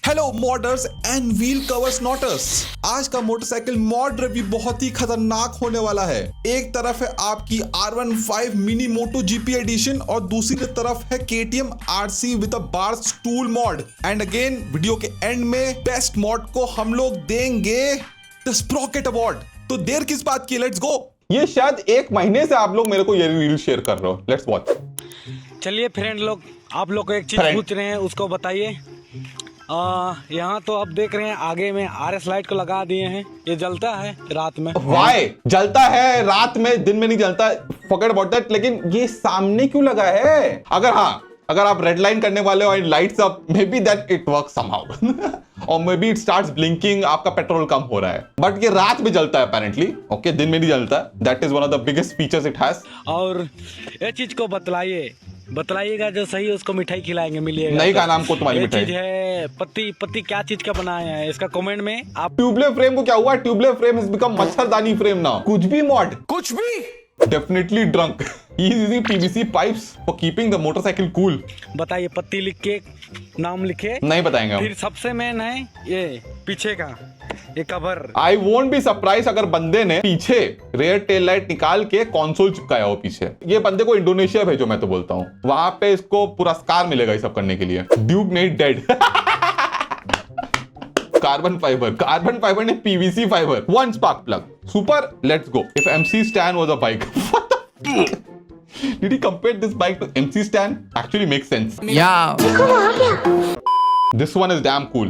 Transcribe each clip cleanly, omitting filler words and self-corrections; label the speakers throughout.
Speaker 1: Hello modders and wheel covers नॉटर्स। आज का मोटरसाइकिल मॉड रिव्यू बहुत ही खतरनाक होने वाला है। एक तरफ है आपकी R15 मिनी मोटो जीपी एडिशन और दूसरी तरफ है KTM RC with a bars tool mod. And again video के एंड में बेस्ट मॉड को हम लोग देंगे द स्प्रॉकेट अवार्ड। तो देर किस बात की, लेट्स गो।
Speaker 2: ये शायद एक महीने से आप लोग मेरे को ये रील शेयर कर रहे हो। Let's watch.
Speaker 3: चलिए फ्रेंड लोग, आप लोग को एक चीज पूछ रहे हैं, उसको बताइए। यहाँ तो आप देख रहे हैं आगे में RS लाइट को लगा दिए हैं। ये जलता है रात में।
Speaker 2: वाई जलता है रात में, दिन में नहीं जलता। Forget about that. लेकिन ये सामने क्यों लगा है? अगर आप रेड लाइन करने वाले हो and lights up, maybe that it work somehow और maybe it starts blinking, आपका पेट्रोल कम हो रहा है। बट ये रात में जलता है अपेरेंटली। ओके, दिन में नहीं जलता। That is one of the biggest features it has.
Speaker 3: और ये चीज को बताइएगा जो सही है उसको मिठाई खिलाएंगे, मिलिएगा।
Speaker 2: नहीं, का नाम को तुम्हारी मिठाई
Speaker 3: चीज है पत्ती क्या चीज का बनाया है इसका कमेंट में आप।
Speaker 2: ट्यूबलेस फ्रेम को क्या हुआ? ट्यूबलेस फ्रेम हैज बिकम मच्छरदानी फ्रेम नाउ। कुछ भी मॉड,
Speaker 1: कुछ भी
Speaker 2: definitely drunk. He is using PVC pipes for keeping the motorcycle cool.
Speaker 3: बताइए, पत्ती लिख के नाम लिखे।
Speaker 2: नहीं बताएंगे हम।
Speaker 3: फिर सबसे मेन है ये पीछे का ये cover.
Speaker 2: I won't be surprised अगर बंदे ने पीछे रेयर टेल लाइट निकाल के कंसोल चिपकाया हो पीछे। ये बंदे को इंडोनेशिया भेजो, मैं तो बोलता हूँ। वहां पे इसको पुरस्कार मिलेगा ये सब करने के लिए। ड्यूक नहीं डेड। कार्बन फाइबर ने PVC fibre. One spark plug, super. Let's go. If MC Stan was a bike. Did he compare this bike to MC Stan? Actually makes sense.
Speaker 4: Yeah.
Speaker 2: This one is damn cool.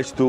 Speaker 5: H2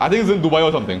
Speaker 2: I think it's in Dubai or something.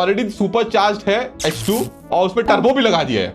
Speaker 2: Already super charged है H2 और उसपे turbo भी लगा दिया है।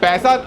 Speaker 2: पैसा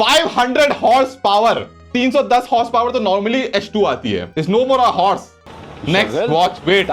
Speaker 2: 500 horse power. 310 horse power तो normally H2 आती है। It's no more a horse. Next, watch, wait,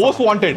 Speaker 2: Most wanted.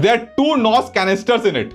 Speaker 2: There are 2 NOS canisters in it.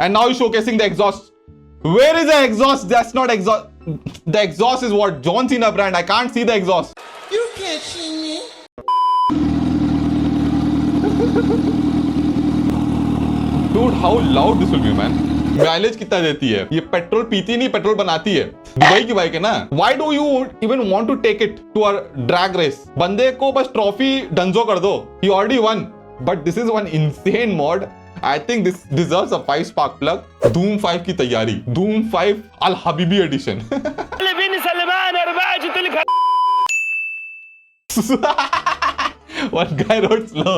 Speaker 2: And now he's showcasing the exhaust. Where is the exhaust? That's not exhaust. The exhaust is what? John Cena brand. I can't see the exhaust.
Speaker 6: You can't see me.
Speaker 2: Dude, how loud this will be, man. Mileage कितना देती है? ये petrol पीती नहीं, petrol बनाती है। Dubai की bike है ना। Why do you even want to take it to a drag race? बंदे को बस ट्रॉफी डंजो कर दो। He already won. But this is one insane mod. I think this deserves a 5 spark plug. Doom 5 की तैयारी। Doom 5 Al Habibi edition. One guy wrote slow.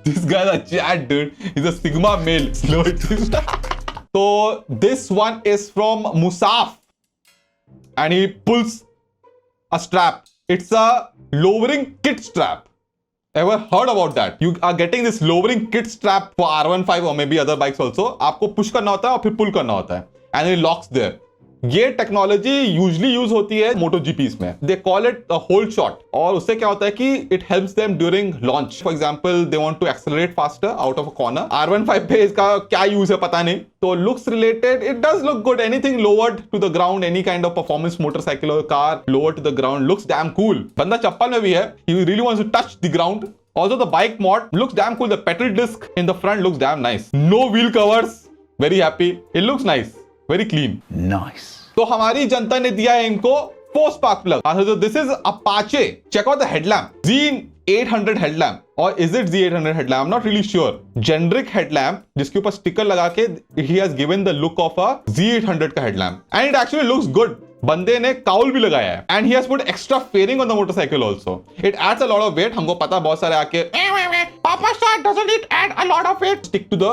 Speaker 2: This guy's a chat, dude. He's a Sigma male. Slow it. So this one is from Musaf, and he pulls a strap. It's a lowering kit strap. Ever heard about that? You are getting this lowering kit strap for R15 or maybe other bikes also. आपको push करना होता है और फिर pull करना होता है, and it locks there. ये टेक्नोलॉजी यूजली यूज होती है मोटो जीपीस में। They call it holeshot. और उससे क्या होता है कि it helps them during launch. For example, they want to accelerate faster out of a corner. R15 पे इसका क्या यूज है पता नहीं। तो looks related it does look good. Anything lowered to the ground, any kind of performance motorcycle और car lower to the ground looks damn cool. बंदा चप्पल में भी है। He really wants to touch the ground. Also the bike mod looks damn cool. The petrol disc in the front looks damn nice. No wheel covers. Very happy. It looks nice. Very clean.
Speaker 5: Nice.
Speaker 2: तो हमारी जनता ने दिया है इनको 4 spark plug. तो this is Apache. Check out the headlamp. Z800 headlamp. Or is it Z800 headlamp? I'm not really sure. Generic headlamp जिसके ऊपर sticker लगा के he has given the look of a Z800 का headlamp. And it actually looks good. बंदे ने cowl भी लगाया है। And he has put extra fairing on the motorcycle also. It adds a lot of weight. हमको पता बहुत सारे आके Papa Star doesn't it add a lot of weight? Stick to the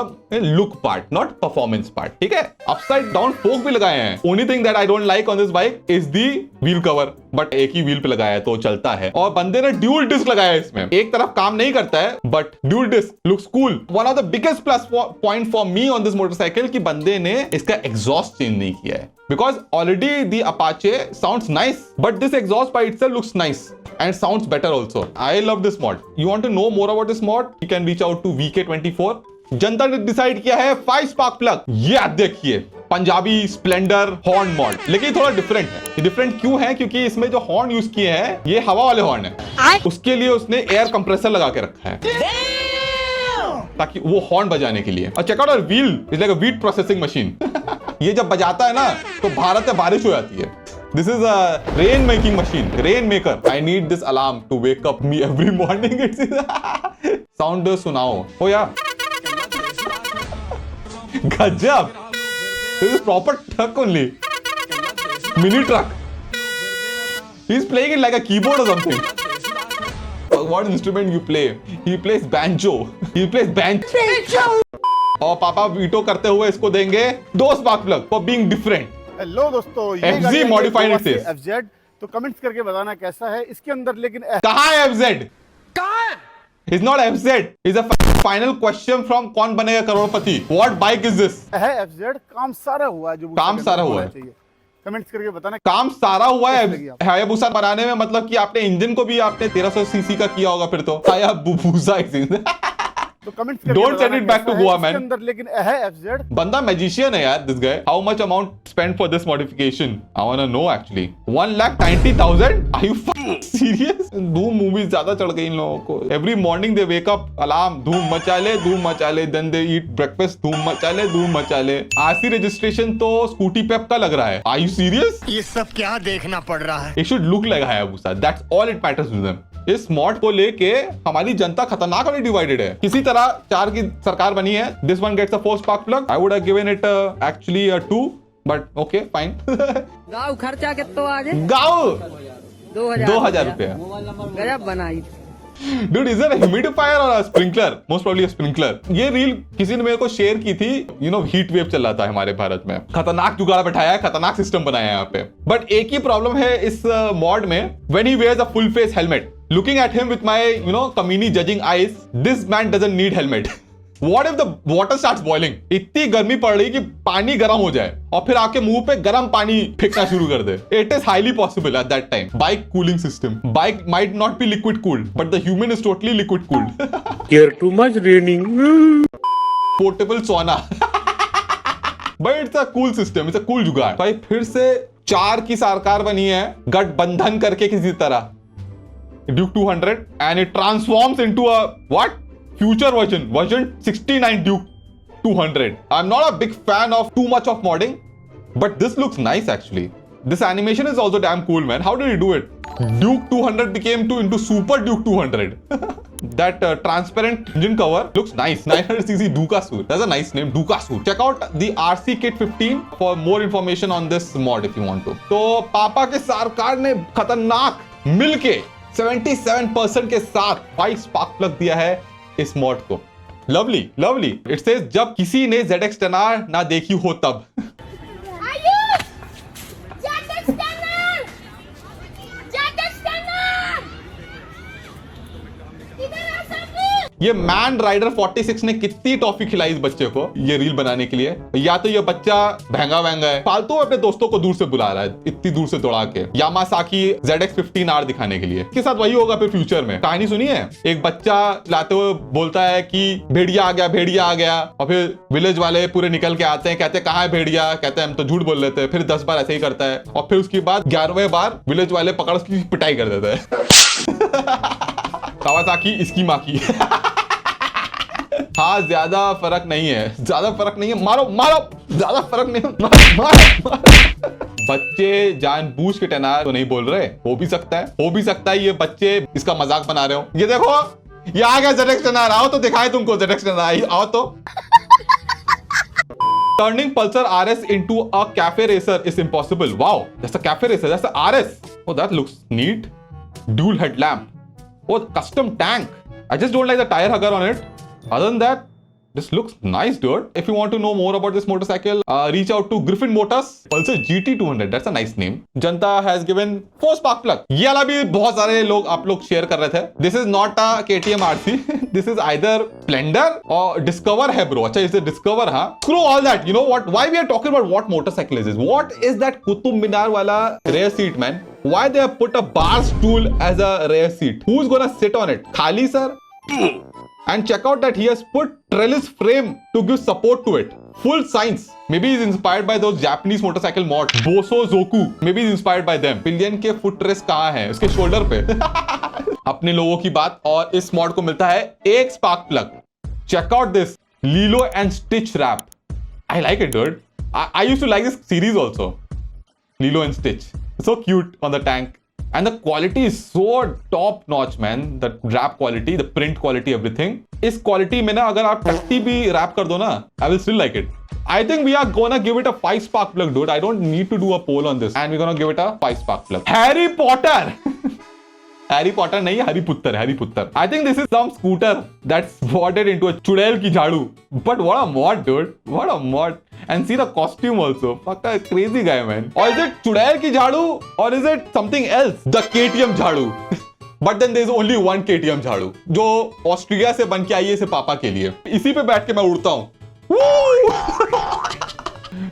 Speaker 2: look part, not performance part. ठीक है? Upside down fork भी लगाए हैं। Only thing that I don't like on this bike is the wheel cover. But एक ही wheel पे लगाया है तो चलता है। और बंदे ने ड्यूल डिस्क लगाया है इसमें। एक तरफ काम नहीं करता है, but dual disc looks cool. One of the biggest plus point for me on this motorcycle कि बंदे ने इसका exhaust change नहीं किया है। Because already the Apache sounds nice, but this exhaust by itself looks nice and sounds better also. I love this mod. You want to know more about this mod? You can reach out to VK24. जनता ने decide किया है 5 spark plug. ये आप देखिए, Punjabi Splendor horn mod, लेकिन थोड़ा different है। ये डिफरेंट क्यों है? क्योंकि इसमें जो हॉर्न यूज किए हैं ये हवा वाले हॉर्न है। उसके लिए उसने एयर कंप्रेसर लगा के रखा है ताकि वो हॉर्न बजाने के लिए। और check out our wheel is like a wheat processing machine. ये जब बजाता है ना तो भारत में बारिश हो जाती है। This is a rain making machine, rain maker. I need this alarm to wake up me every morning. Sound सुनाओ। Oh yeah. गजब। This is proper truck only. Mini truck. He's playing it like a keyboard or something. What instrument you play? He plays banjo. He plays banjo. और पापा veto करते हुए इसको देंगे 2 spark plug for being different.
Speaker 4: Hello दोस्तों, ये
Speaker 2: FZ
Speaker 4: गाड़ी है
Speaker 2: modified
Speaker 4: Nova से
Speaker 2: it is.
Speaker 4: FZ, तो कमेंट्स करके बताना कैसा है इसके अंदर। लेकिन
Speaker 2: कहाँ है FZ? He's not FZ. He's a final question from कौन बनेगा करोड़पति? What bike is this?
Speaker 4: है FZ, काम सारा हुआ है जो
Speaker 2: काम सारा हुआ है।
Speaker 4: चाहिए। कमेंट्स करके बताना
Speaker 2: काम सारा हुआ है
Speaker 4: कैसी लगी आपको?
Speaker 2: हायाबुसा बनाने में। मतलब कि आपने इंजन को भी आपने 1300 सीसी का किया होगा फिर तो हायाबुसा।
Speaker 4: तो कमेंट्स करके
Speaker 2: Don't send
Speaker 4: बताना
Speaker 2: it back
Speaker 4: कैसा
Speaker 2: to
Speaker 4: है
Speaker 2: Goa,
Speaker 4: इसके
Speaker 2: man.
Speaker 4: अंदर। लेकिन है FZ,
Speaker 2: बंदा मैजिशियन है यार this guy. How much amount spend for this modification? I want to know actually. 1,90,000? Are you serious? Dhoom movies ज्यादा चढ़ गई इन लोगों को। Every morning they wake up, alarm, धूम मचा ले, देन दे ईट ब्रेकफास्ट, धूम मचा ले। आरसी रजिस्ट्रेशन तो स्कूटी पेप का लग रहा है। Are you serious?
Speaker 6: ये सब क्या देखना पड़ रहा है?
Speaker 2: It should look like Hayabusa, that's all it matters to them. इस मॉड को लेके हमारी जनता खतरनाक वाली डिवाइडेड है। किसी तरह 4 की सरकार बनी है। This one gets a 4 spark plug. I would have given it actually a 2, but okay, fine.
Speaker 7: गाँव खर्चा कितना आज
Speaker 2: गाँव
Speaker 7: 2000
Speaker 2: रुपया।
Speaker 7: गजब बनाई।
Speaker 2: Dude, is there a humidifier or a sprinkler? Most probably a sprinkler. ये रील किसी ने मेरे को शेयर की थी। You know, heat wave चल रहा था हमारे भारत में। खतरनाक जुगाड़ बैठाया है, खतरनाक सिस्टम बनाया है यहाँ पे। बट एक ही प्रॉब्लम है इस मॉड में। When he wears a full face helmet, looking at him with my, you know, kamini judging eyes, this man doesn't need helmet. What if the water starts boiling? इतनी गर्मी पड़ रही कि पानी गर्म हो जाए और फिर आपके मुंह पे गर्म पानी फेंकना शुरू कर दे। It is highly possible at that time. Bike cooling system. Bike might not be liquid cooled, but the human is totally liquid cooled.
Speaker 6: You're too much raining.
Speaker 2: Portable sauna. But it's a cool system. It's a cool जुगाड़। भाई फिर से 4 की सरकार बनी है गठबंधन करके किसी तरह। Duke 200 and it transforms into a what? Future version 69 Duke 200. I'm not a big fan of too much of modding, but this looks nice actually. This animation is also damn cool, man. How did he do it? Duke 200 became into Super Duke 200. That transparent engine cover looks nice. 900cc Dukasur. That's a nice name, Dukasur. Check out the RC Kit 15 for more information on this mod if you want to. तो पापा के सरकार ने खतरनाक मिलके 77% के साथ 5 spark plug दिया है इस मॉड को। Lovely lovely. इट सेज जब किसी ने ZX 10R ना देखी हो तब। ये मैन राइडर 46 ने कितनी टॉफी खिलाई इस बच्चे को ये रील बनाने के लिए। या तो ये बच्चा भैंगा वैंगा है, फालतू अपने दोस्तों को दूर से बुला रहा है इतनी दूर से दौड़ा के यामासाकी ZX 15R दिखाने के लिए। इसके साथ वही होगा फिर फ्यूचर में। कहानी सुनी है? एक बच्चा लाते हुए बोलता है कि भेड़िया आ गया, और फिर विलेज वाले पूरे निकल के आते हैं, कहते हैं कहाँ है भेड़िया? कहते हैं हम तो झूठ बोल लेते हैं। फिर 10 बार ऐसे ही करता है और फिर उसके बाद 11वें बार विलेज वाले पकड़ उसकी पिटाई कर देते हैं। कावासाकी इसकी माँ की। हाँ ज्यादा फर्क नहीं है, मारो ज्यादा फर्क नहीं है, मारो। बच्चे जानबूझ के 10R तो नहीं बोल रहे। हो भी सकता है ये बच्चे इसका मजाक बना रहे हो। ये देखो ये आ गया ZX 10R। आओ तो दिखाए तुमको ZX 10R। आओ तो। Turning Pulsar RS into a cafe racer is impossible. Wow, that's a cafe racer. That's a RS. Oh, that looks neat. Dual headlamp. Oh, custom tank. I just don't like the tire hugger on it. Other than that, this looks nice, dude. If you want to know more about this motorcycle, reach out to Griffin Motors. Pulsar GT 200. That's a nice name. Janta has given 4 spark plug. ये वाला भी बहुत सारे लोग आप लोग share कर रहे थे। This is not a KTM RC. This is either Splendor or Discover है bro. अच्छा इसे Discover हाँ. Screw all that. You know what? Why we are talking about what motorcycle is this? What is that Qutub Minar वाला rear seat, man? Why they have put a bar stool as a rear seat? Who's gonna sit on it? Khali sir? And check out that he has put trellis frame to give support to it. Full science. Maybe he's inspired by those Japanese motorcycle mods. Boso Zoku. Maybe he's inspired by them. Pillion के foot rest कहाँ है? उसके shoulder पे. अपने लोगों की बात. और इस मॉड को मिलता है एक spark plug. Check out this Lilo and Stitch wrap. I like it, dude. I used to like this series also. Lilo and Stitch. So cute on the tank. And the quality is so top notch, man. The wrap quality, the print quality, everything. इस quality में ना अगर आप टट्टी भी rap कर दो ना, I will still like it. I think we are gonna give it a 5 spark plug, dude. I don't need to do a poll on this. And we're gonna give it a 5 spark plug. Harry Potter! Harry Potter नहीं, Harry Putter, Harry Putter. I think this is some scooter that's modded into a चुड़ैल की झाड़ू. But what a mod, dude. What a mod. And see the costume also. Fuck a crazy guy, man. Or is it चुड़ैल की झाड़ू? Or is it something else? The KTM झाड़ू. But then there is only one KTM झाड़ू जो Australia से बन के आई है इसे पापा के लिए. इसी पे बैठ के मैं उड़ता हूँ.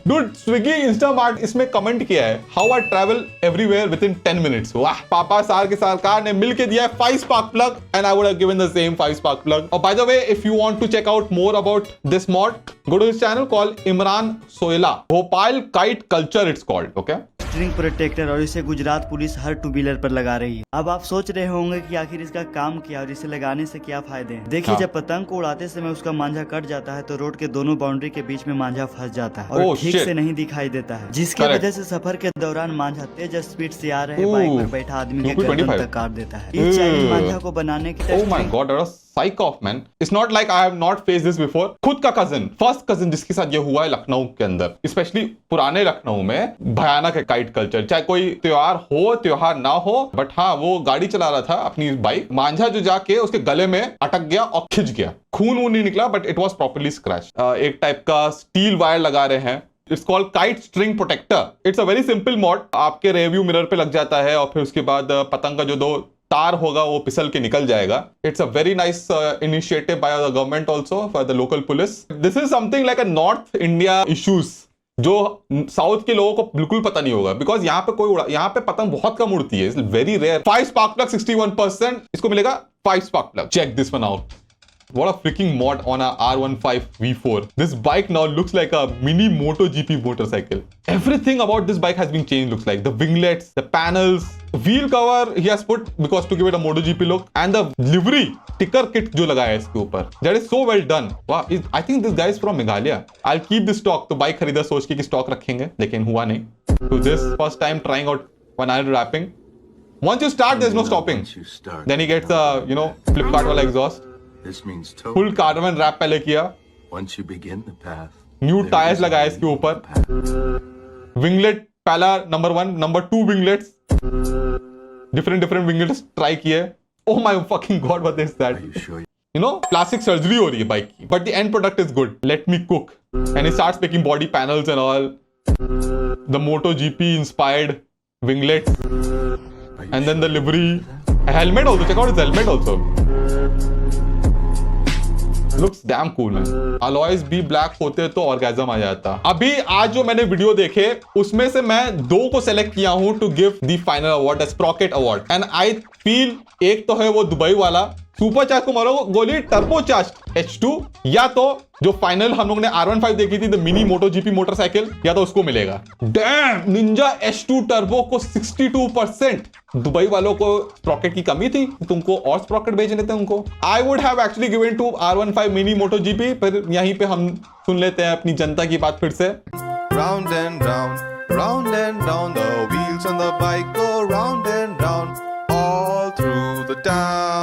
Speaker 2: Dude, Swiggy Instamart इसमें कमेंट किया है How I travel everywhere within 10 minutes. वाह, पापा सार के सरकार ने मिलके दिया है 5 spark plug and I would have given the same 5 spark plug. Oh, by the way, if you want to check out more about this mod, go to his channel called Imran Soela. Bhopal Kite Culture it's called. Okay.
Speaker 8: String protector और इसे Gujarat police हर two wheeler पर लगा रही है. अब आप सोच रहे होंगे कि आखिर इसका काम क्या और इसे लगाने से क्या फायदे हैं. देखिए, जब पतंग को उड़ाते समय उसका मांझा कट जाता है तो रोड के दोनों बाउंड्री के बीच में मांझा फंस जाता है और ठीक से नहीं दिखाई देता है, जिसकी वजह से सफर के दौरान मांझा तेज स्पीड से आ रहे बाइक पर बैठा आदमी के गर्दन तक काट देता है. इस चैलेंज मांझा को बनाने की
Speaker 2: Oh my God, that's a psych off, man. It's not like I have not faced this before. खुद का कजिन, फर्स्ट कजिन जिसके साथ ये हुआ है लखनऊ के अंदर, स्पेशली पुराने लखनऊ में भयानक है काइट कल्चर. चाहे कोई त्योहार ना हो, बट हाँ, वो गाड़ी चला रहा था अपनी बाइक, मांझा जो जाके उसके गले में अटक गया और खिंच गया. खून नहीं निकला, but it was properly scratch. एक टाइप का स्टील वायर लगा रहे हैं. It's called kite string protector. It's a very simple mod. आपके रियरव्यू मिरर पे लग जाता है और फिर उसके बाद पतंग का जो 2 तार होगा वो फिसल के निकल जाएगा. It's a very nice initiative by the government also for the local police. This is something like a north India issues जो साउथ के लोगों को बिल्कुल पता नहीं होगा, बिकॉज यहाँ पे यहाँ पे पतंग बहुत कम उड़ती है. Very rare. 5 spark plug 61%. इसको मिलेगा 5 spark plug. Check this one out. What a freaking mod on a R15 V4. This bike now looks like a mini MotoGP motorcycle. Everything about this bike has been changed, looks like. The winglets, the panels, wheel cover he has put because to give it a MotoGP look, and the livery sticker kit जो लगाया है इसके ऊपर. That is so well done. Wow, I think this guy is from Meghalaya. I'll keep this stock. तो bike खरीदा सोच के कि स्टॉक रखेंगे, लेकिन हुआ नहीं. So this first time trying out vinyl wrapping. Once you start, there's no stopping. Then he gets a Flipkart वाला exhaust.
Speaker 9: This means
Speaker 2: full carbon wrap पहले किया.
Speaker 9: once you begin the path,
Speaker 2: new tyres लगाए इसके ऊपर. Winglet पहला number 1, number 2 winglets, different winglets try किए. Oh my fucking God, what is that? Plastic surgery हो रही है बाइक की, but the end product is good. Let me cook. And he starts making body panels and all. The MotoGP inspired winglets and then the livery. Helmet also, check out his helmet also. Looks damn cool, man. Alloys भी black होते तो orgasm आ जाता. अभी आज जो मैंने video देखे उसमें से मैं 2 को सेलेक्ट किया हूं to give the final award, sprocket award. And I feel एक तो है वो दुबई वाला सुपर चार्ज को मारो गोली टर्बो चार्ज H2, या तो जो फाइनल हम लोग ने R15 देखी थी द मिनी MotoGP मोटरसाइकिल, या तो उसको मिलेगा. डैम, निंजा H2 टर्बो को 62%. दुबई वालों को स्प्रॉकेट की कमी थी, तुमको और स्प्रॉकेट भेजने थे उनको. I would have actually given to R15 mini MotoGP. पर यहीं पे हम सुन लेते हैं अपनी जनता की बात फिर से.
Speaker 10: Round and round, the wheels on the bike go round and round all through the town.